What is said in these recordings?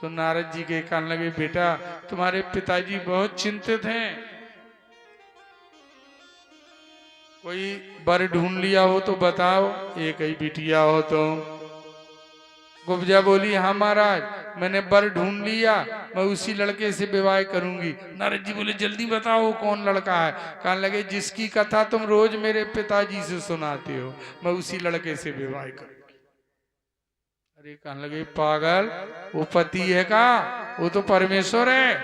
सो नारद जी के कहने लगे, बेटा तुम्हारे पिताजी बहुत चिंतित हैं, कोई वर ढूंढ लिया हो तो बताओ, एक ही बिटिया हो तो। कुब्जा बोली, हाँ महाराज, मैंने वर ढूंढ लिया, मैं उसी लड़के से विवाह करूंगी। नारद जी बोले, जल्दी बताओ कौन लड़का है। कहने लगे, जिसकी कथा तुम रोज मेरे पिताजी से सुनाते हो, मैं उसी लड़के से विवाह करूंगी। अरे कहने लगे, पागल, वो पति है का, वो तो परमेश्वर है।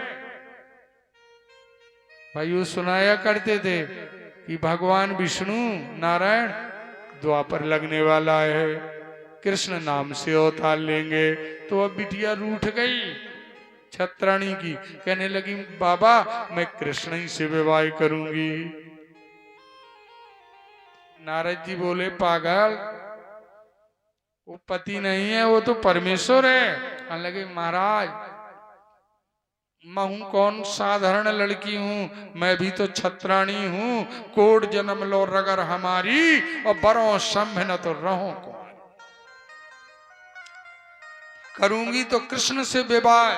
भाई वो सुनाया करते थे कि भगवान विष्णु नारायण द्वापर लगने वाला है, कृष्ण नाम से अवतार लेंगे। तो अब बिटिया रूठ गई छत्राणी की, कहने लगी, बाबा मैं कृष्ण ही से विवाह करूंगी। नारद जी बोले, पागल, वो पति नहीं है, वो तो परमेश्वर है। कहने लगे, महाराज मैं हूं कौन साधारण लड़की हूं, मैं भी तो छत्राणी हूं, कोट जन्म लो रगर हमारी, और बरों संभ न तो रहो को करूंगी तो कृष्ण से विवाह,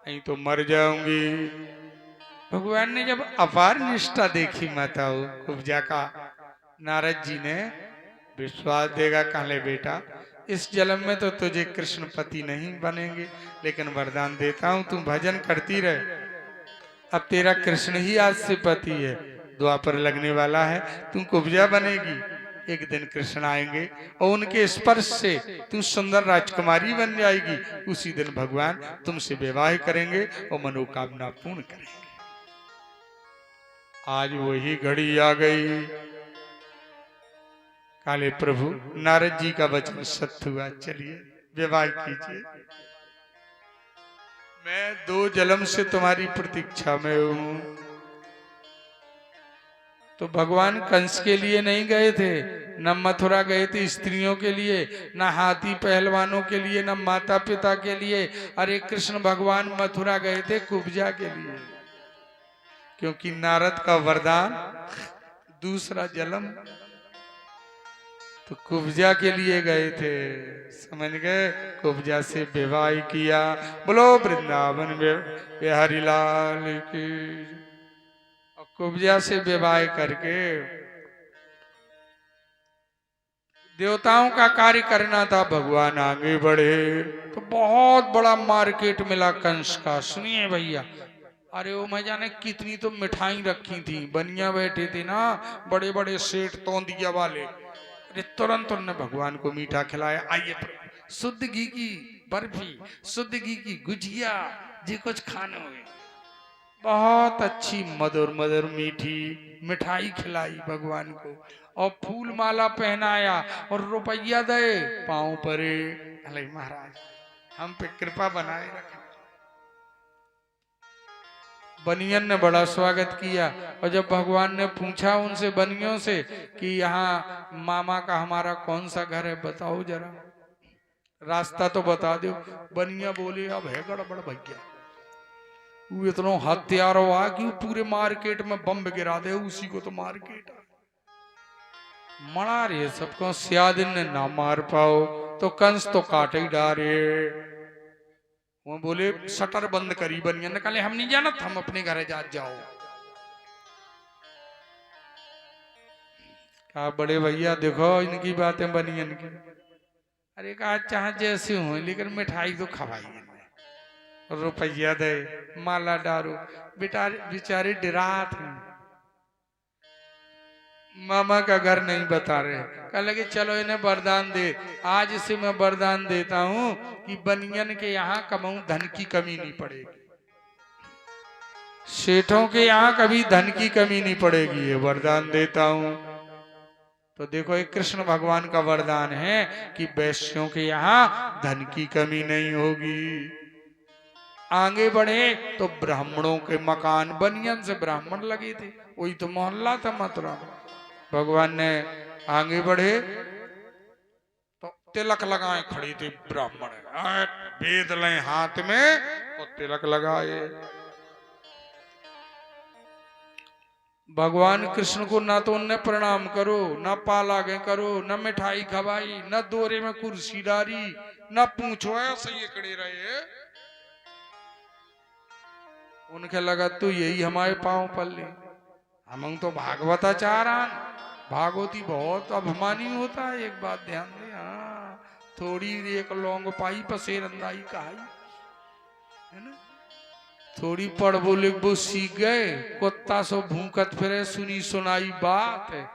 नहीं तो मर जाऊंगी। भगवान ने जब अपार निष्ठा देखी माताओं कुब्जा का, नारद जी ने विश्वास देगा, कहले बेटा इस जन्म में तो तुझे कृष्ण पति नहीं बनेंगे, लेकिन वरदान देता हूं तू भजन करती रहे, अब तेरा कृष्ण ही आज से पति है, द्वापर लगने वाला है, तू कुब्जा बनेगी। एक दिन कृष्ण आएंगे और उनके स्पर्श से तू सुंदर राजकुमारी बन जाएगी, उसी दिन भगवान तुमसे विवाह करेंगे और मनोकामना पूर्ण करेंगे। आज वही घड़ी आ गई। काले प्रभु नारद जी का वचन सत्य हुआ, चलिए विवाह कीजिए, मैं 2 जन्म से तुम्हारी प्रतीक्षा में हूं। तो भगवान कंस के लिए नहीं गए थे, न मथुरा गए थे स्त्रियों के लिए, न हाथी पहलवानों के लिए, न माता पिता के लिए। अरे कृष्ण भगवान मथुरा गए थे कुब्जा के लिए, क्योंकि नारद का वरदान दूसरा जन्म, तो कुब्जा के लिए गए थे, समझ गए। कुब्जा से विवाह किया। बोलो वृंदावन बिहारी लाल की। और कुब्जा से विवाह करके देवताओं का कार्य करना था, भगवान आगे बढ़े तो बहुत बड़ा मार्केट मिला कंस का। सुनिए भैया, अरे वो मैं जाने कितनी तो मिठाई रखी थी, बनिया बैठे थे ना बड़े बड़े सेठ तौंदिया वाले, अरे तुरंत उन्होंने भगवान को मीठा खिलाया। आइए शुद्ध घी की बर्फी, शुद्ध घी की गुजिया, जी कुछ खाने हुए, बहुत अच्छी मधुर मधुर मीठी मिठाई खिलाई भगवान को, और फूल माला पहनाया और रुपया दे पांव परे। अरे महाराज हम पे कृपा बनाए रखा। बनियन ने बड़ा स्वागत किया, और जब भगवान ने पूछा उनसे बनियों से कि यहाँ मामा का हमारा कौन सा घर है, बताओ जरा, रास्ता तो बता दो। बनिया बोले, अब है गड़बड़ भैया, वो इतना हथियार हुआ कि पूरे मार्केट में बम गिरा दे, उसी को तो मार्केट मना रहे सबको, सियादिन ने ना मार पाओ तो कंस तो काटे ही डारे। वो बोले शटर बंद करी, बनिया ने कहा हम नहीं जानत, हम अपने घर जा जाओ। कहा बड़े भैया देखो इनकी बातें बनियन की। अरे कहा चाहे जैसे हो लेकिन मिठाई तो खवाइए, रुपया दे माला डारो। बेटा बेचारे डरा थे, मामा का घर नहीं बता रहे। कह लगे चलो इन्हें वरदान दे, आज से मैं वरदान देता हूं कि बनियन के यहाँ कमाऊं धन की कमी नहीं पड़ेगी, सेठों के यहाँ कभी धन की कमी नहीं पड़ेगी, ये वरदान देता हूं। तो देखो एक कृष्ण भगवान का वरदान है कि वैश्यों के यहाँ धन की कमी नहीं होगी। आगे बढ़े तो ब्राह्मणों के मकान, बनियन से ब्राह्मण लगे थे, वही तो मोहल्ला था मथुरा में। भगवान ने आगे बढ़े तो तिलक लगाए खड़े थे ब्राह्मण, वेद लें हाथ में तो तिलक लगाए। भगवान कृष्ण को ना तो उनने प्रणाम करो, ना पालागे करो, न मिठाई खवाई, न दोरे में कुर्सी डारी, न पूछो ऐसे ये खड़े रहे। उनके लगा तो यही हमारे पांव पल्ले, हम तो भागवताचारान भागवती बहुत अभिमानी होता है। एक बात ध्यान दे, हाँ थोड़ी एक लौंग पाई पसेर अंदाई कहाई, है ना। थोड़ी पढ़ बोले वो सीख गए, कुत्ता सो भूकत फिरे सुनी सुनाई बात है।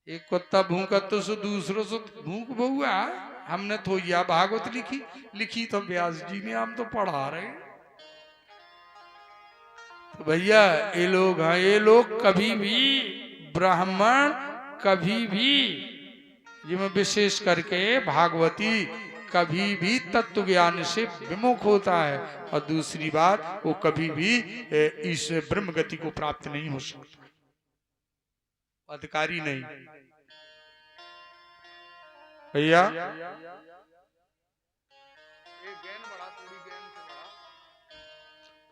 एक कुत्ता भूकत तो सो दूसरों से भूक बहुआ। हमने तो या भागवत लिखी लिखी तो व्यास जी ने, हम तो पढ़ा रहे। तो भैया ये लोग, हाँ ये लोग कभी भी ब्राह्मण कभी भी, जिसमें विशेष करके भागवती कभी भी तत्व ज्ञान से विमुख होता है। और दूसरी बात, वो कभी भी इस ब्रह्म गति को प्राप्त नहीं हो सकता, अधिकारी नहीं। भैया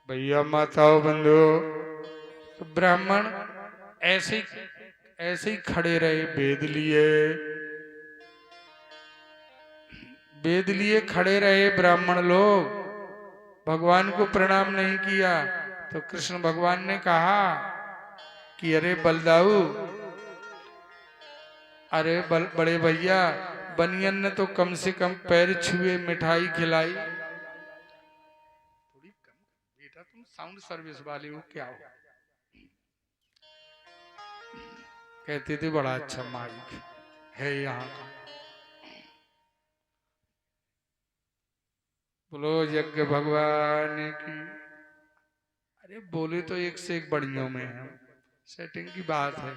भैया माताओं बंधु, तो ब्राह्मण ऐसे ही खड़े रहे, वेद लिए खड़े रहे ब्राह्मण लोग, भगवान को प्रणाम नहीं किया। तो कृष्ण भगवान ने कहा कि अरे बलदाऊ, अरे बड़े भैया, बनियन ने तो कम से कम पैर छुए, मिठाई खिलाई। थोड़ी कम बेटा, तुम साउंड सर्विस वाले हो क्या हो? कहते थे बड़ा अच्छा माइक है यहाँ का। बोलो यज्ञ भगवान की। अरे बोले तो एक से एक बढ़ियों में है, सेटिंग की बात है।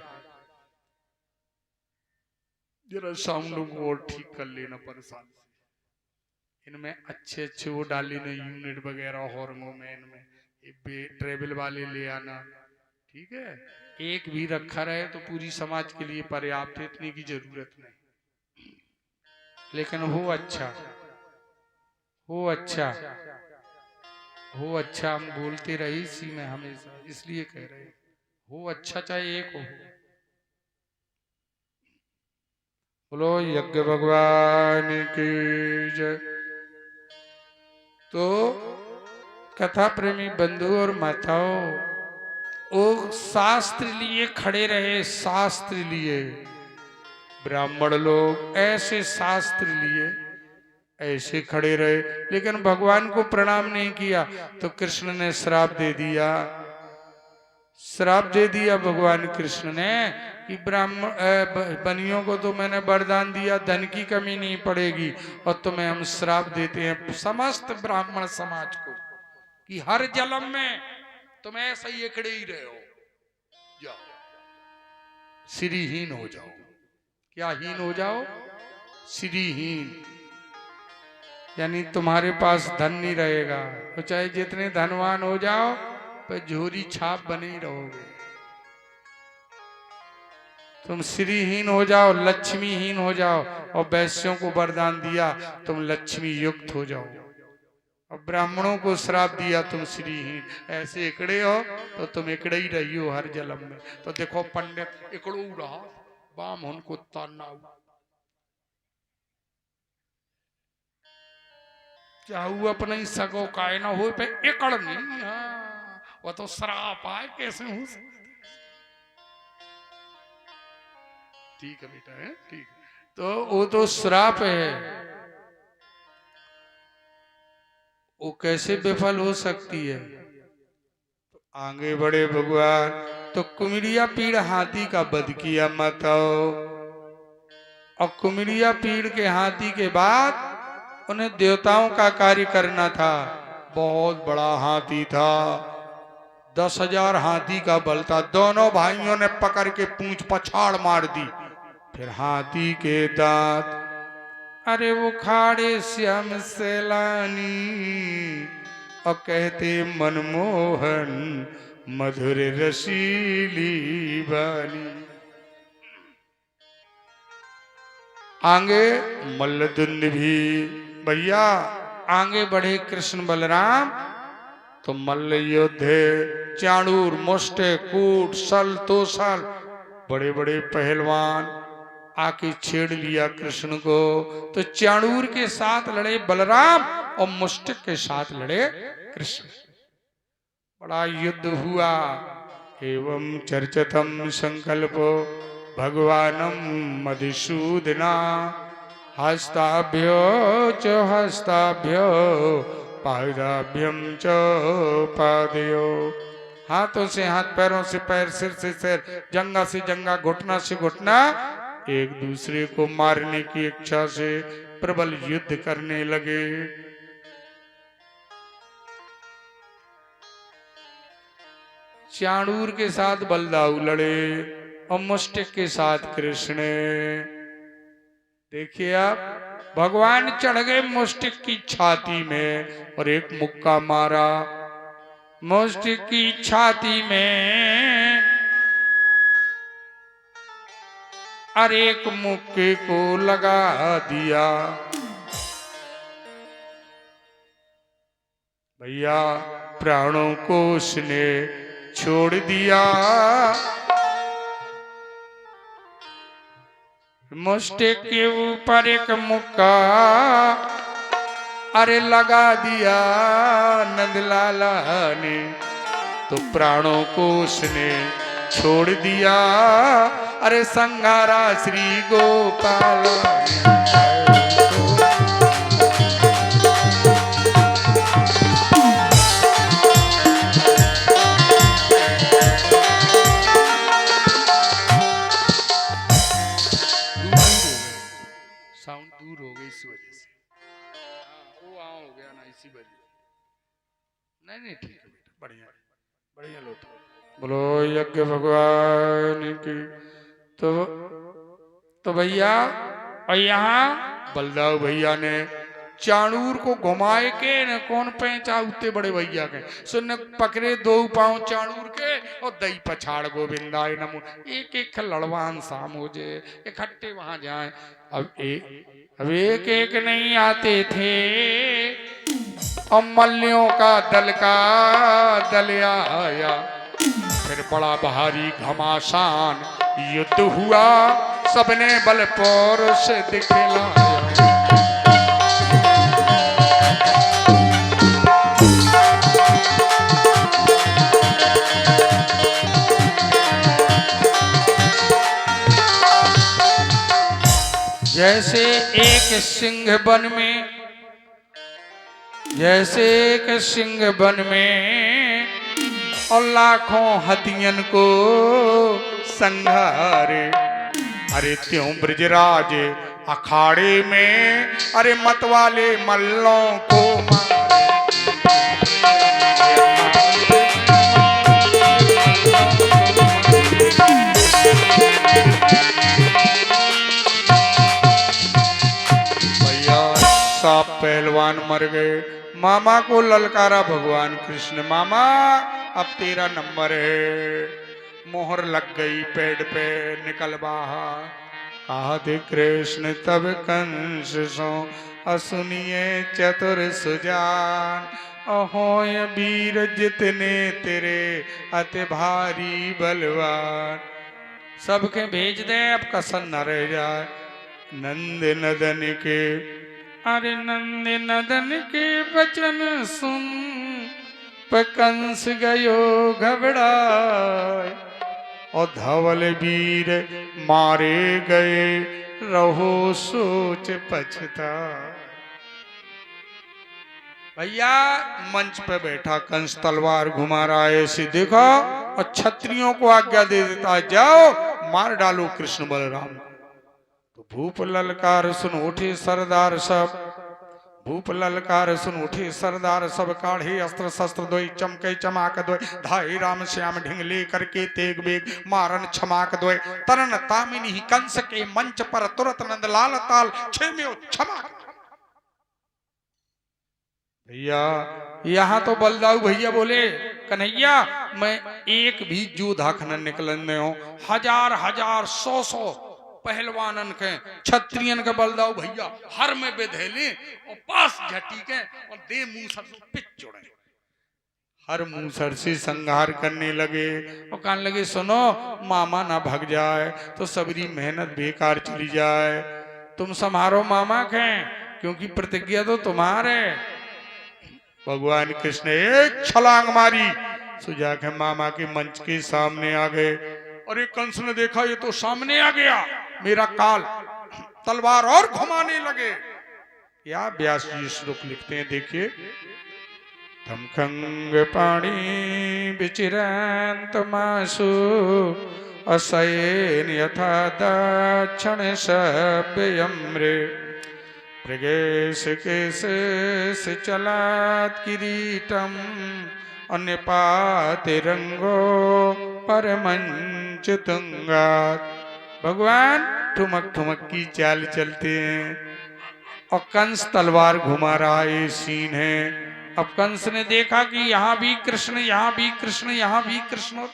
जरा साउंड को और ठीक कर लेना परेशान से। इनमें अच्छे अच्छे वो डाली ना यूनिट वगैरह हॉर्मों में, इनमें ट्रेवल वाले ले आना, ठीक है। एक भी रखा रहे तो पूरी समाज के लिए पर्याप्त है, इतनी की जरूरत नहीं। लेकिन हो अच्छा, हो अच्छा, हो अच्छा, हम बोलते रहे इसी में हमेशा, इसलिए कह रहे हो अच्छा, चाहे एक हो। बोलो यज्ञ भगवान की जय। तो कथा प्रेमी बंधु और माताओं, वो शास्त्र लिए खड़े रहे, शास्त्र लिए ब्राह्मण लोग ऐसे शास्त्र लिए ऐसे खड़े रहे, लेकिन भगवान को प्रणाम नहीं किया। तो कृष्ण ने श्राप दे दिया, श्राप दे दिया भगवान कृष्ण ने कि ब्राह्मण बनियों को तो मैंने वरदान दिया, धन की कमी नहीं पड़ेगी, और तुम्हें हम श्राप देते हैं समस्त ब्राह्मण समाज को कि हर जन्म में तुम ऐसे ही एकड़े ही रहे हो, जाओ श्रीहीन हो जाओ। क्या हीन हो जाओ? श्रीहीन, यानी तुम्हारे पास धन नहीं रहेगा, तो चाहे जितने धनवान हो जाओ पर झोरी छाप बने ही रहोगे। तुम श्रीहीन हो जाओ, लक्ष्मीहीन हो जाओ, और वैश्यों को वरदान दिया तुम लक्ष्मी युक्त हो जाओ, और ब्राह्मणों को श्राप दिया तुम श्रीहीन। ऐसे इकड़े हो तो तुम इकड़े ही रही हो हर जन्म में। तो देखो पंडित इकड़ू रहा, बामन को ताना, चाहू अपने ही सगो काय ना हो पे एकड़ नहीं। हाँ, वो तो श्राप आए, कैसे हो सकते। ठीक है बेटा, है ठीक है। तो वो तो श्राप है, वो कैसे विफल हो सकती है। तो आगे बढ़े भगवान, तो कुमिरिया पीड़ हाथी का वध किया माताओ, और कुमिरिया पीड़ के हाथी के बाद उन्हें देवताओं का कार्य करना था। बहुत बड़ा हाथी था, 10,000 हाथी का बल था। दोनों भाइयों ने पकड़ के पूंछ पछाड़ मार दी। फिर हाथी के दांत, अरे वो खाड़े श्याम सैलानी, और कहते मनमोहन मधुर रसीली बानी। आगे मल्लदुंद भी, भैया आगे बढ़े कृष्ण बलराम, तो मल्ल योद्धे चाणूर मुष्टे कूट सल तोसल बड़े बड़े पहलवान आके छेड़ लिया कृष्ण को। तो चाणूर के साथ लड़े बलराम और मुष्टिक के साथ लड़े कृष्ण। बड़ा युद्ध हुआ। एवं चर्चितम संकल्पो भगवानम मधुसूदना हस्ताभ्यो च हस्ताभ्यो पादाभ्यम च पादयो। हाथों से हाथ, पैरों से पैर, सिर से सिर, जंगा से जंगा, घुटना से घुटना, एक दूसरे को मारने की इच्छा से प्रबल युद्ध करने लगे। चाणूर के साथ बलदाऊ लड़े और मुष्टिक के साथ कृष्ण। देखिए आप, भगवान चढ़ गए मुष्टिक की छाती में और एक मुक्का मारा मुष्टिक की छाती में, और एक मुक्के को लगा दिया। भैया प्राणों को उसने छोड़ दिया। मुष्टिक के ऊपर एक मुक्का अरे लगा दिया नंदलाला ने, तो प्राणों को उसने छोड़ दिया। अरे संहारा श्री गोपाल साउंड दूर हो गई इस वजह से। वो हो गया ना इसी वजह से। नहीं ठीक है बेटा, बढ़िया बढ़िया लो। बोलो यज्ञ भगवान की। तो भैया, और यहाँ बलदाऊ भैया ने चाणूर को घुमाए के न कौन पहचा उतने बड़े भैया के सुन पकड़े दो पांव चाणूर के और दई पछाड़ गोविंदाय नमो। एक एक लड़वान शाम हो जाए, इकट्ठे वहां जाए। अब एक एक नहीं आते थे और मल्लियों का दल आया। फिर बड़ा भारी घमासान युद्ध हुआ, सबने बल पौरुष दिखलाया। जैसे एक सिंह वन में, जैसे एक सिंह वन में और लाखों हथियन को संहारे। अरे त्यों ब्रजराज अखाड़े में अरे मतवाले मल्लों को मारे। सब पहलवान मर गए। मामा को ललकारा भगवान कृष्ण, मामा अब तेरा नंबर है। मोहर लग गई पेड़ पे, निकल बाहर। कहा थे कृष्ण तब कंस सो असुनिए चतुर सुजान। अहो वीर जितने तेरे अति भारी बलवान। सबके भेज दे, अब कसन न रह जाए। नंद नदन के, अरे नंद नदन के वचन सुन कंस गयो घबराए। और धवल वीर मारे गए, रहो सोच पछता। भैया मंच पे बैठा कंस तलवार घुमा रहा है, ऐसे देखा और क्षत्रियों को आज्ञा दे देता, जाओ मार डालो कृष्ण बलराम। तो भूप ललकार सुन उठे सरदार सब, भूप ललकार सुन उठे सरदार सब। काढ़े अस्त्र शस्त्र दोय, चमके चमाक दोय। धाई राम श्याम ढिंगले करके तेग बेग, मारन क्षमाक दोय। तरन तामिनी कंस के मंच पर, तुरत नंद लाल ताल छेम्यो क्षमा। भैया यहाँ तो बलदाऊ भैया बोले, कन्हैया मैं एक भी जोधा खनन निकलने हो, हजार हजार सौ सौ पहलवानन के क्षत्रियन के बलदाऊ भैया हर में बेधेले और पास झटी के और दे मूसर पिच जोड़े। हर मूसर से संहार करने लगे और कहने लगे, सुनो मामा ना भाग जाए तो सबरी मेहनत बेकार चली जाए। तुम संहारो मामा के, क्योंकि प्रतिज्ञा तो तुम्हारे। भगवान कृष्ण एक छलांग मारी, सो जाके मामा के मंच के सामने आ गए। अरे कंस ने देखा ये तो सामने आ गया, मेरा काल तलवार और घुमाने लगे। क्या व्यास जी श्लोक लिखते हैं, देखिए। तम खंग पाणी विचिरंत मासु असयेन यथा दक्षिण सभ्यम्रे प्रगेश केश चलात किरीटम अन्यपातिरंगो परमंच तुंगात। भगवान ठुमक ठुमक की चाल चलते हैं और कंस तलवार घुमा रहा है, सीन है। अब कंस ने देखा कि यहाँ भी कृष्ण, यहाँ भी कृष्ण, यहाँ भी कृष्ण,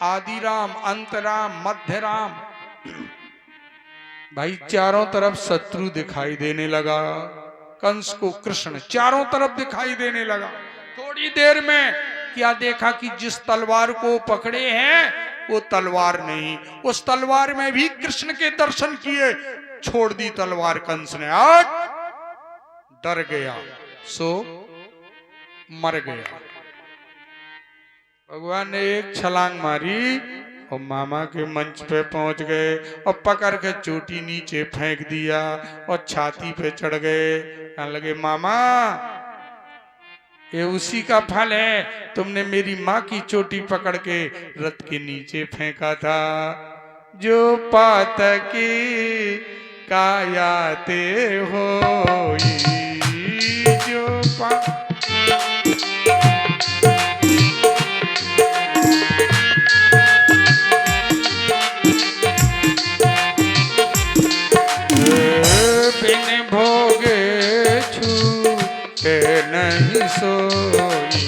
आदि राम, अंत राम, मध्य राम, भाई चारों तरफ शत्रु दिखाई देने लगा। कंस को कृष्ण चारों तरफ दिखाई देने लगा। थोड़ी देर में क्या देखा कि जिस तलवार को पकड़े हैं वो तलवार नहीं, उस तलवार में भी कृष्ण के दर्शन किए। छोड़ दी तलवार कंस ने, आज डर गया सो मर गया। भगवान ने एक छलांग मारी और मामा के मंच पे पहुंच गए और पकड़ के चोटी नीचे फेंक दिया और छाती पे चढ़ गए। कहने लगे, मामा ये उसी का फल है, तुमने मेरी माँ की चोटी पकड़ के रथ के नीचे फेंका था। जो पातकी कायाते हो जो बिन भोगे छूटे नहीं सोई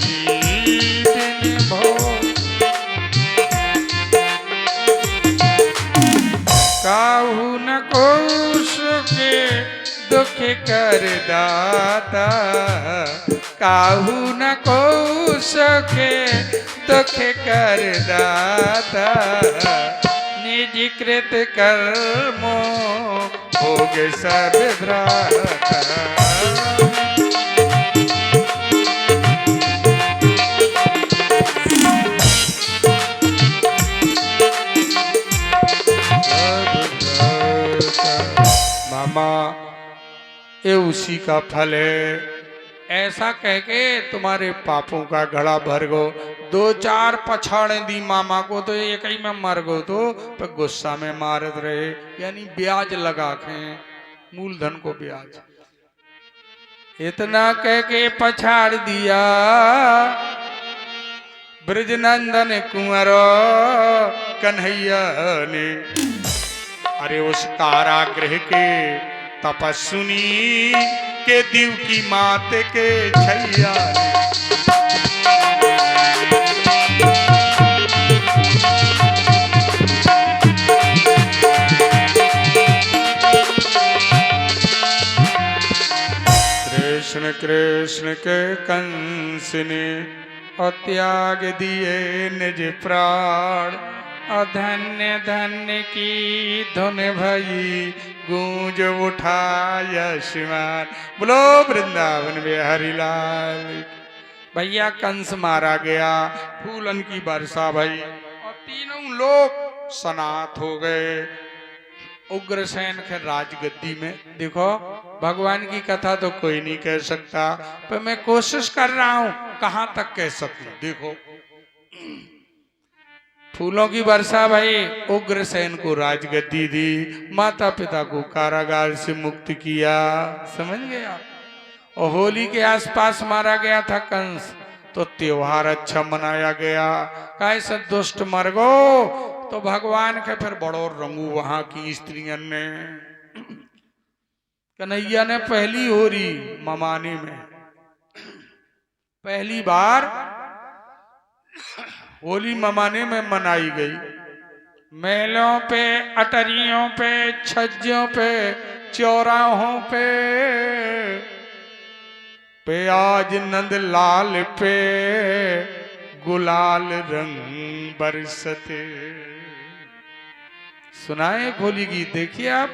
बिन भोग काहू न कोश के दुख कर दाता, काहू न कोश के दुख कर दाता, निज कृत कर्मो भोग सब भ्राता। मामा ये उसी का फल है, ऐसा कह के तुम्हारे पापों का घड़ा भर गो। दो चार पछाड़े दी मामा को तो एक ही में मर गो, तो पर गुस्सा में मारत रहे, यानी ब्याज लगा के, मूलधन को ब्याज। इतना कह के पछाड़ दिया ब्रजनंदन कुंवर कन्हैया ने। अरे उस कारागृह के तपस्विनी के दीव की मात के छैया कृष्ण कृष्ण के कंस ने और त्याग दिए निज प्राण। धन्य धन्य की धुन भई गूंज उठाया शिवान। बोलो वृंदावन बिहारी लाल। भैया कंस मारा गया, फूलन की वर्षा भई और तीनों लोग सनात हो गए। उग्रसेन के राजगद्दी में। देखो भगवान की कथा तो कोई नहीं कह सकता, पर मैं कोशिश कर रहा हूं कहां तक कह सकूं। देखो फूलों की वर्षा भाई, उग्रसेन को राजगद्दी दी, माता पिता को कारागार से मुक्त किया, समझ गए आप। और होली के आसपास मारा गया था कंस, तो त्योहार अच्छा मनाया गया। कैसे दुष्ट मर गो तो भगवान के फिर बड़ो रंगू वहां की स्त्रियन ने। कन्हैया ने पहली होली ममाने में पहली बार होली ममाने में मनाई गई। मेलों पे, अटरियों पे, छज्जों पे, चौराहों पे आज नंद लाल पे गुलाल रंग बरसते। सुनाए होली गीत, देखिए आप।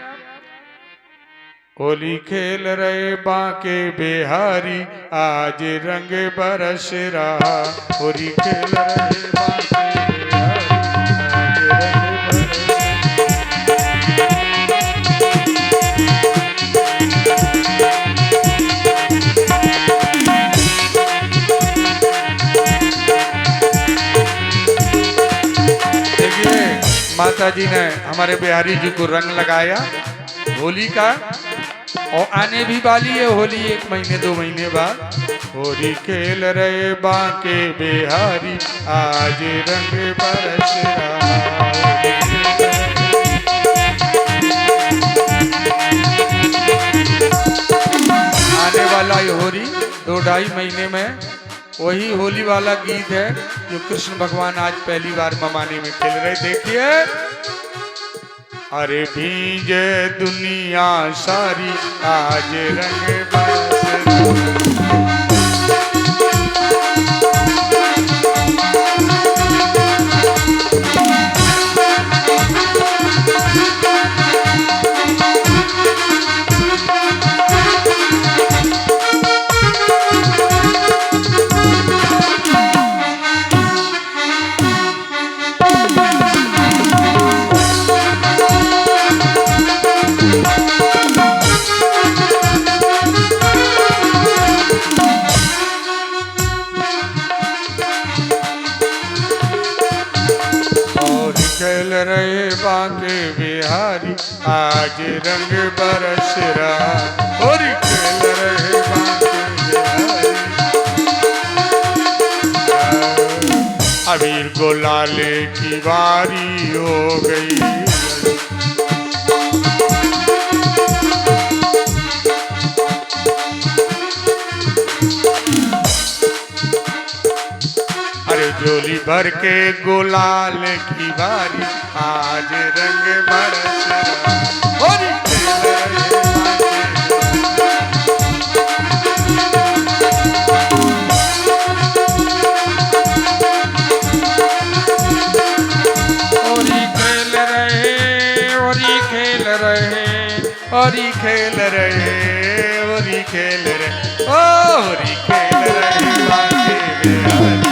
होली खेल रहे बांके बिहारी, आज रंग बरस रहा। होली खेल रहे बांके बिहारी, आज रंग बरस। देखिए माता जी ने हमारे बिहारी जी को रंग लगाया होली का, और आने भी वाली है होली 1 महीने 2 महीने बाद। होली खेल रहे बांके बिहारी, आज रंग बरस रहा। आने वाला ये होली 2-2.5 महीने में वही होली वाला गीत है जो कृष्ण भगवान आज पहली बार ममाने में खेल रहे। देखिए, अरे भींजे दुनिया सारी, आज रंग बरस रहा। खेल रहे बांके बिहारी, आज रंग बरस रहा। होली खेल रहे बांके बिहारी, अबीर गुलाले की बारी हो गई। झोली भर के गुलाल की बारी, आज रंग बरस रहा। होली खेल रहे होली खेल रहे, होली खेल रहे, होली खेल रहे, होली खेल रहे, होली खेल रहे बांके बिहारी।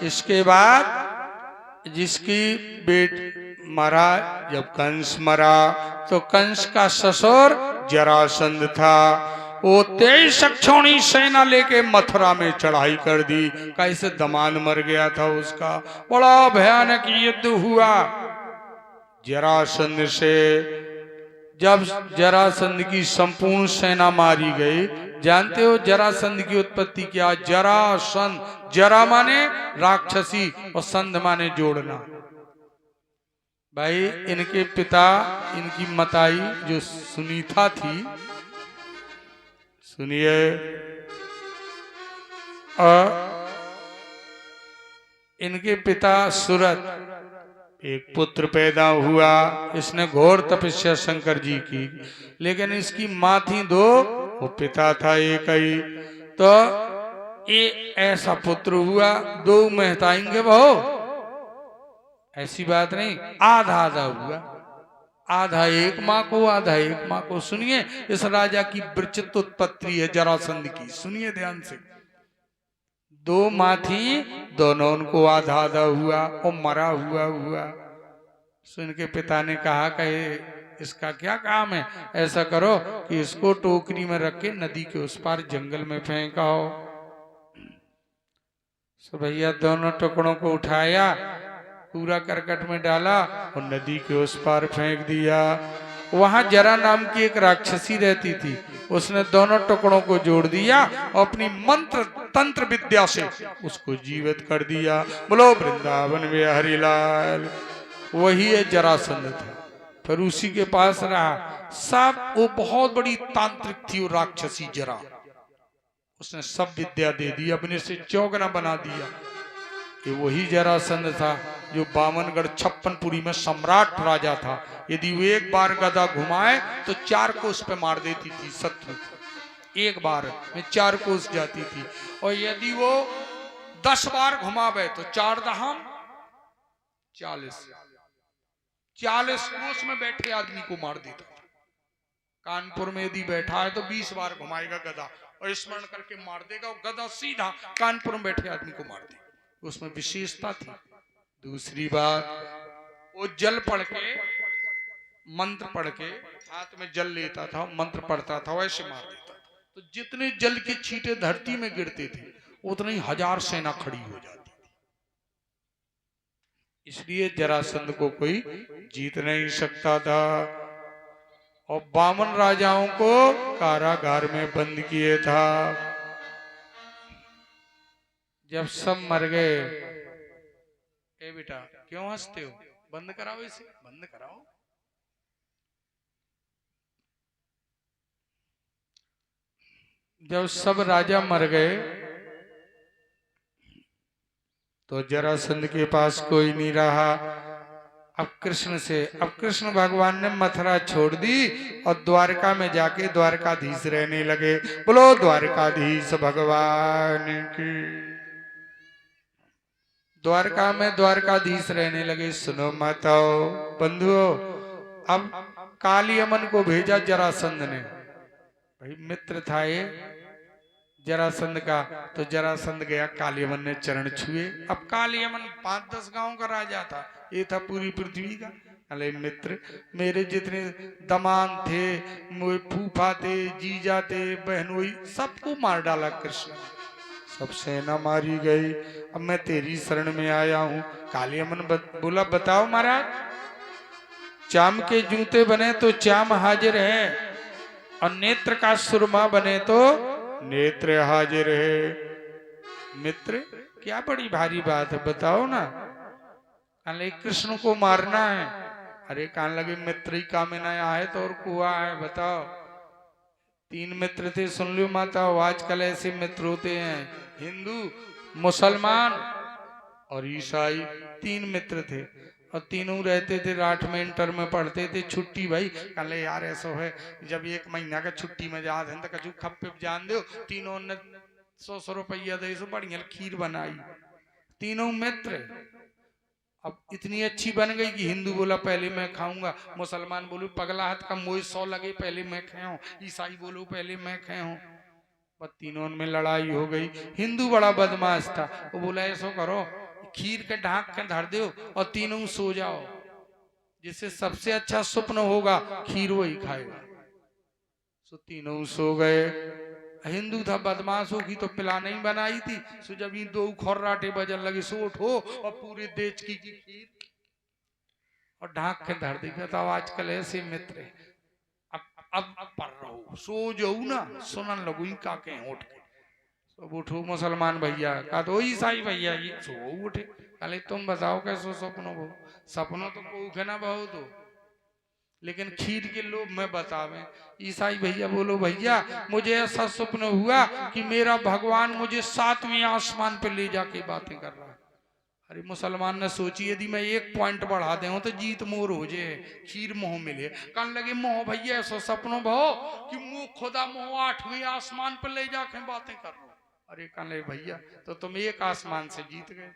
इसके बाद जिसकी बेट मरा, जब कंस मरा तो कंस का ससुर जरासंध था। वो 23 अक्षौणी सेना लेके मथुरा में चढ़ाई कर दी। कैसे दमान मर गया था उसका। बड़ा भयानक युद्ध हुआ जरासंध से। जब जरासंध की संपूर्ण सेना मारी गई, जानते हो जरासंध की उत्पत्ति क्या? जरासंध, जरा माने राक्षसी और संध माने जोड़ना। भाई इनके पिता, इनकी मताई जो सुनीता थी, सुनिए, इनके पिता सूरत, एक पुत्र पैदा हुआ। इसने घोर तपस्या शंकर जी की, लेकिन इसकी माँ थी 2, वो पिता था एक ही। तो ये ऐसा पुत्र हुआ, 2 महताएंगे बहो, ऐसी बात नहीं, आधा आधा हुआ, आधा एक माँ को, आधा एक माँ को। सुनिए, इस राजा की विचित्र उत्पत्ति है जरासंध की, सुनिए ध्यान से। 2 माँ थी, दोनों उनको आधा आधा हुआ और मरा हुआ। सुन के पिता ने कहा कि इसका क्या काम है, ऐसा करो कि इसको टोकरी में रख के नदी के उस पार जंगल में फेंकाओ। सो भैया दोनों टुकड़ों को उठाया, पूरा करकट में डाला और नदी के उस पार फेंक दिया। वहां जरा नाम की एक राक्षसी रहती थी, उसने दोनों टुकड़ों को जोड़ दिया और अपनी मंत्र तंत्र विद्या से उसको जीवित कर दिया। बोलो वृंदावन में हरिलाल। वही है जरासंध था। फिर उसी के पास रहा सब। वो बहुत बड़ी तांत्रिक थी वो राक्षसी जरा। उसने सब विद्या दे दी, अपने से चौगना बना दिया। ये वही जरासंध था जो बामनगढ़ छप्पनपुरी में सम्राट राजा था। यदि वो एक बार गदा घुमाए तो 4 कोस पे मार देती थी शत्रु। एक बार में 4 कोस जाती थी। और यदि वो 10 बार घुमावे तो 4 दहम 40 कोस में बैठे आदमी को मार देता था। कानपुर में यदि बैठा है तो 20 बार घुमाएगा गदा और स्मरण करके मार देगा। वो गदा सीधा कानपुर में बैठे आदमी को मार देगा। उसमें विशेषता थी। दूसरी बात, वो जल पढ़ के मंत्र पढ़ के हाथ में जल लेता था, मंत्र पढ़ता था, वैसे मार देता था। तो जितने जल के छींटे धरती में गिरते थे उतनी 1000 सेना खड़ी हो जाती थी। इसलिए जरासंध को कोई जीत नहीं सकता था। और बामन राजाओं को कारागार में बंद किए था। जब सब मर गए, ए बेटा क्यों हंसते हो? बंद कराओ इसे, बंद कराओ। जब सब राजा मर गए तो जरासंध के पास कोई नहीं रहा। अब कृष्ण भगवान ने मथुरा छोड़ दी और द्वारका में जाके द्वारकाधीश रहने लगे। बोलो द्वारकाधीश भगवान की। द्वारका में द्वारकाधीश रहने लगे। सुनो माताओ बंधुओं, अब कालियमन को भेजा जरासंध ने। भाई मित्र था ये जरासंध का, तो जरासंध गया, कालियमन ने चरण छुए। अब कालियमन 5-10 गांव का राजा था, ये था पूरी पृथ्वी का। अरे मित्र, मेरे जितने दमान थे, मेरे फूफा थे, जीजा थे, बहनोई, सबको मार डाला कृष्ण। सब सेना मारी गई। अब मैं तेरी शरण में आया हूं। कालियमन बोला बताओ महाराज। चाम के जूते बने तो चाम हाजिर है, और नेत्र का सुरमा बने तो नेत्र हाजिर है। मित्र क्या बड़ी भारी बात है, बताओ ना। कहने कृष्ण को मारना है। अरे कहने लगे मित्र ही काम में नया है तो और कुआ है, बताओ। 3 मित्र थे, सुन लो माता। आजकल ऐसे मित्र होते हैं, हिंदू, मुसलमान और ईसाई। 3 मित्र थे और तीनों रहते थे राठ में, इंटर में पढ़ते थे। छुट्टी भाई कहले यार ऐसा है, जब 1 महीना का छुट्टी में जा तो कछु खप्पे जान दो। तीनों ने 100 रुपया दे सो बढ़िया खीर बनाई। तीनों मित्र। अब इतनी अच्छी बन गई कि हिंदू बोला पहले मैं खाऊंगा, मुसलमान बोलू पगला हाथ का मोह 100 लगे पहले मैं खाऊं, ईसाई बोलो पहले मैं खाऊं। पर तीनों में लड़ाई हो गई। हिंदू बड़ा बदमाश था, वो बोला ऐसा करो खीर के ढाक के धर दो और तीनों सो जाओ, जिससे सबसे अच्छा स्वप्न होगा खीर वही खाएगा। सो तीनों सो गए। हिंदू था बदमाश होगी तो पिला नहीं बनाई थी। सो जब ये 2 खर्राटे बजन लगे, सो उठो और पूरे देश की खीर और ढाक के धर दी। बताओ आजकल ऐसे मित्र है। अब पढ़ रहो, सो जाऊ ना, सुनन लगू का के उठ के सब उठो। मुसलमान भैया का तो ईसाई भैया ये सो उठे। अरे तुम बताओ कैसो सपनों को, सपनों तो को ना बहुत हो, लेकिन खीर के लोभ में बतावे। ईसाई भैया बोलो भैया मुझे ऐसा स्वप्न हुआ कि मेरा भगवान मुझे 7वें आसमान पे ले जाके बातें कर रहा है। अरे मुसलमान ने सोची यदि मैं 1 पॉइंट बढ़ा दे तो जीत मोर हो जाए, खीर मोह मिले। कहने लगे मोह भैया ऐसा सपनों भाव कि मुंह खुदा मोह 8वें आसमान पर ले जाके बातें कर रहा। अरे कहने भैया तो तुम 1 आसमान से जीत गए।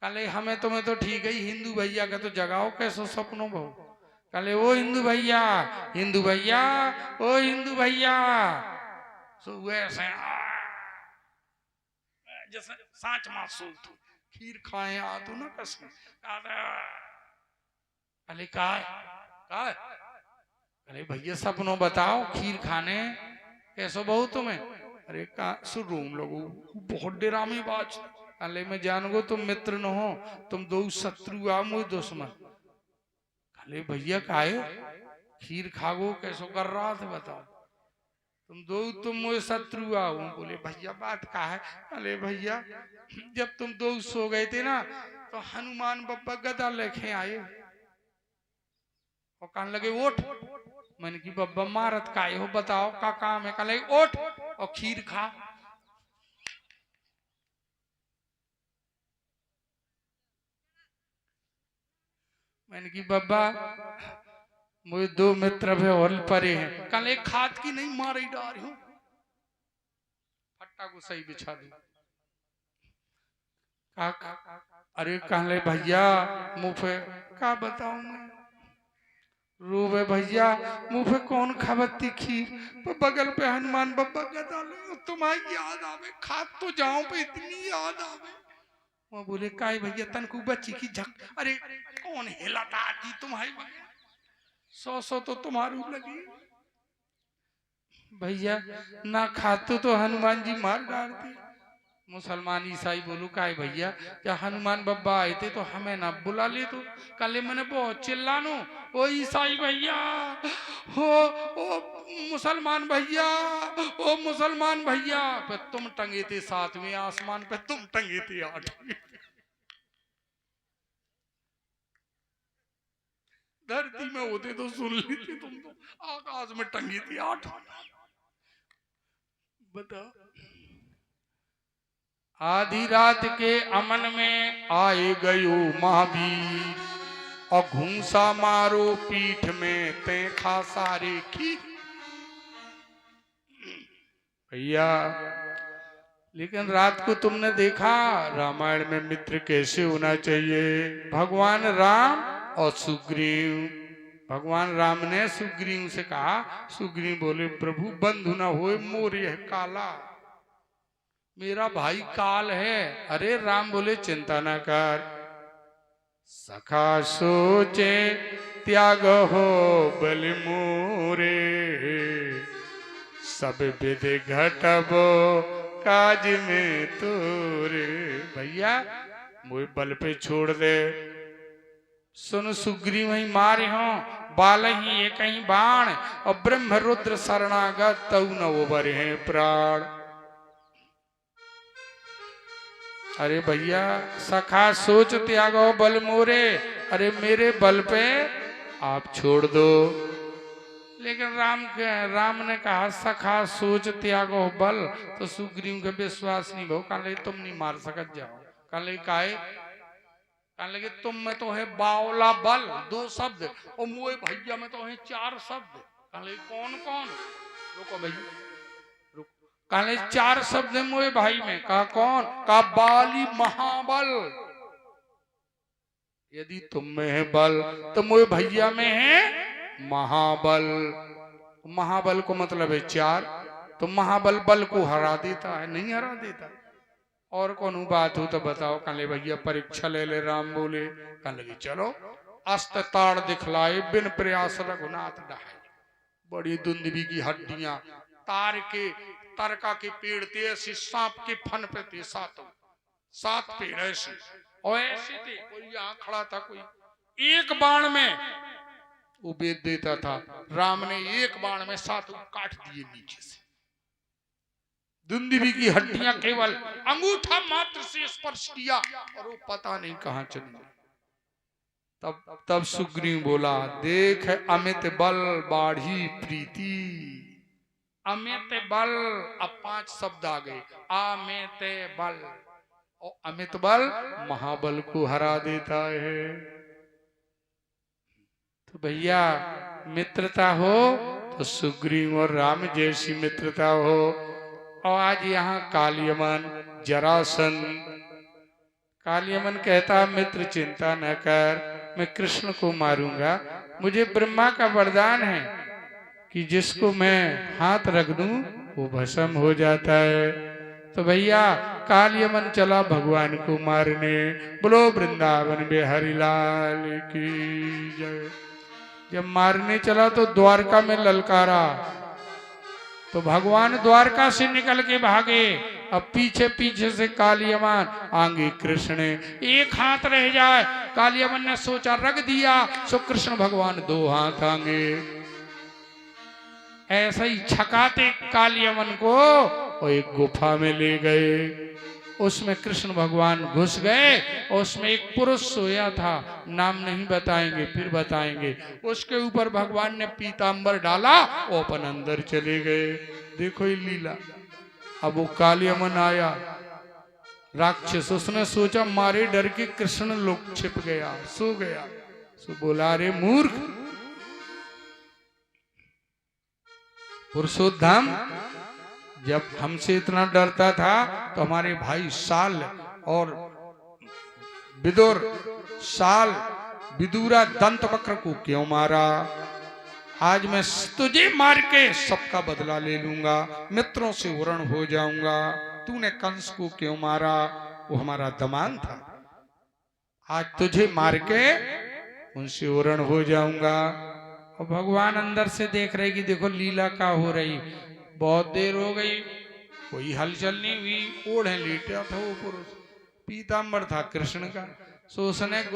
कहले हमें तुम्हें तो ठीक है, हिंदू भैया का तो जगाओ कैसो सपनों भाव। कहले ओ हिंदू भैया, हिंदू भैया, ओ हिंदू भैया। सो वैसे जैसे सांच मासू खीर खाए आ तू ना कसम। अरे का अरे भैया सपनों बताओ खीर खाने कैसो बहु तुम्हें। अरे का सुरूम लोगो बहुत डेरामी बात। अले मैं जान गो तुम मित्र न हो, तुम 2 शत्रु आ मुझ दुश्मन। अरे भैया काहे खीर खागो कैसो कर रहा था बताओ, तुम मुझे शत्रु आओ। बोले भैया बात का है। अरे भैया जब तुम दो सो गए थे ना तो हनुमान बब्बा गदा लेके आए और कहने लगे उठ। मैंने की बब्बा मारत काहे हो बताओ का काम है। कहने लगे उठ और खीर खा। मैंने की बब्बा मुझे दो मित्र भी और परे हैं। कहने लगे खाद की नहीं मार ही डाल हूं, फट्टा को सही बिछा दूं। अरे कहले भैया मुंह पे का बताऊं मैं, रोवे भैया मुंह पे कौन खावती खीर, तो बगल पे हनुमान बब्बा गदा ले तुम्हारी याद आवे, खा तो जाऊं पे इतनी याद आवे। वो बोले काय भैया तनकू बच्ची की झक, अरे कौन हिलाता आती तुम्हारी, 100 तो तुम्हारू लगी। भैया ना खातू तो हनुमान जी मार डालते। मुसलमान ईसाई बोलू काय भैया क्या हनुमान बब्बा आए थे तो हमें ना बुला ले, तो कल मैंने बहुत चिल्लानो ओ ईसाई भैया हो, ओ मुसलमान भैया, ओ मुसलमान भैया। पे तुम टंगे थे 7वें आसमान पे, तुम टंगे थे 8वें। धरती में होते तो सुन लेते, तुम तो आकाश में टंगे थे 8। बता आधी रात के अमन में आए गयो महावीर और घूसा मारो पीठ में ते खा सारे खी। भैया लेकिन रात को तुमने देखा रामायण में मित्र कैसे होना चाहिए। भगवान राम और सुग्रीव, भगवान राम ने सुग्रीव से कहा, सुग्रीव बोले प्रभु बंधु न होए मोर यह काला, मेरा भाई काल है। अरे राम बोले चिंता ना कर, सखा सोचे त्याग हो बल मोरे, सब विधि घटबो काज में तोरे। भैया मुझे बल पे छोड़ दे, सुन सुग्रीव ही मारे हो बाल ही एक ही बाण और ब्रह्म रुद्र शरणागत तऊ न उबरे हैं प्राण। अरे भैया सखा सोच त्यागो बल मोरे, अरे मेरे बल पे आप छोड़ दो। लेकिन राम ने कहा सखा सोच त्यागो बल, तो सुग्रीव का विश्वास नहीं भाव। कहने लगे तुम नहीं मार सकत जाओ। कहने लगे काहे, कहने लगे तुम में तो है बावला बल 2 शब्द और मोए भैया में तो है 4 शब्द। कहने लगे कौन कौन, रुको भैया रुको, कहने 4 शब्द है मोए भाई में। कहा कौन, कहा बाली महाबल। यदि तुम में है बल तो मोए भैया में है महाबल। महाबल को मतलब है 4, तो महाबल बल को हरा देता है, नहीं हरा देता। और कौन बात हो तो बताओ। कहले भैया परीक्षा ले ले। राम बोले, कहने लगे चलो। अस्त ताड़ दिखलाए बिन प्रयास रघुनाथ ढाए, बड़ी दुंदवी की हड्डियां, तार के तरका के पेड़ थे ऐसे, सांप के फन पे थे 7 पेड़ ऐसे, और ऐसे थे। कोई यहाँ खड़ा था, कोई एक बाण में वो बेच देता था। राम ने एक बाण में 7 काट दिए नीचे से। दुंदवी की हड्डियां केवल अंगूठा मात्र से स्पर्श किया और वो पता नहीं कहां चली गई। तब सुग्रीव बोला, देख अमित बल बाढ़ी प्रीति। अमित बल, अब 5 शब्द आ गए। अमित बल, और अमित बल महाबल को हरा देता है। तो भैया मित्रता हो तो सुग्रीव और राम जैसी मित्रता हो। और आज यहाँ कालियमन जरासंध, कालियमन कहता मित्र चिंता न कर, मैं कृष्ण को मारूंगा। मुझे ब्रह्मा का वरदान है कि जिसको मैं हाथ रख दूं वो भस्म हो जाता है। तो भैया कालियमन चला भगवान को मारने। बोलो वृंदावन बिहारी लाल की जय। जब मारने चला तो द्वारका में ललकारा, तो भगवान द्वारका से निकल के भागे। अब पीछे पीछे से कालियमन, आगे कृष्ण, एक हाथ रह जाए। कालियमन ने सोचा रख दिया, सो कृष्ण भगवान 2 हाथ आगे। ऐसे ही छकाते कालियमन को और एक गुफा में ले गए। उसमें कृष्ण भगवान घुस गए। उसमें एक पुरुष सोया था, नाम नहीं बताएंगे, फिर बताएंगे। उसके ऊपर भगवान ने पीतांबर डाला, वो अपन अंदर चले गए। देखो ये लीला। अब वो कालियमन आया राक्षस, उसने सोचा मारे डर के कृष्ण लोग छिप गया, सो गया। सो बोला रे मूर्ख पुरुषोत्तम, जब हमसे इतना डरता था तो हमारे भाई साल और विदुर, साल विदुरा दंतवक्र को क्यों मारा? आज मैं तुझे मार के सबका बदला ले लूंगा, मित्रों से उरण हो जाऊंगा। तूने कंस को क्यों मारा? वो हमारा दमान था। आज तुझे मार के उनसे उरण हो जाऊंगा। और भगवान अंदर से देख रहे कि देखो लीला का हो रही। बहुत देर हो गई, कोई हलचल नहीं हुई। ओढ़े लेटा था वो पुरुष, पीतांबर था कृष्ण का। सो उसने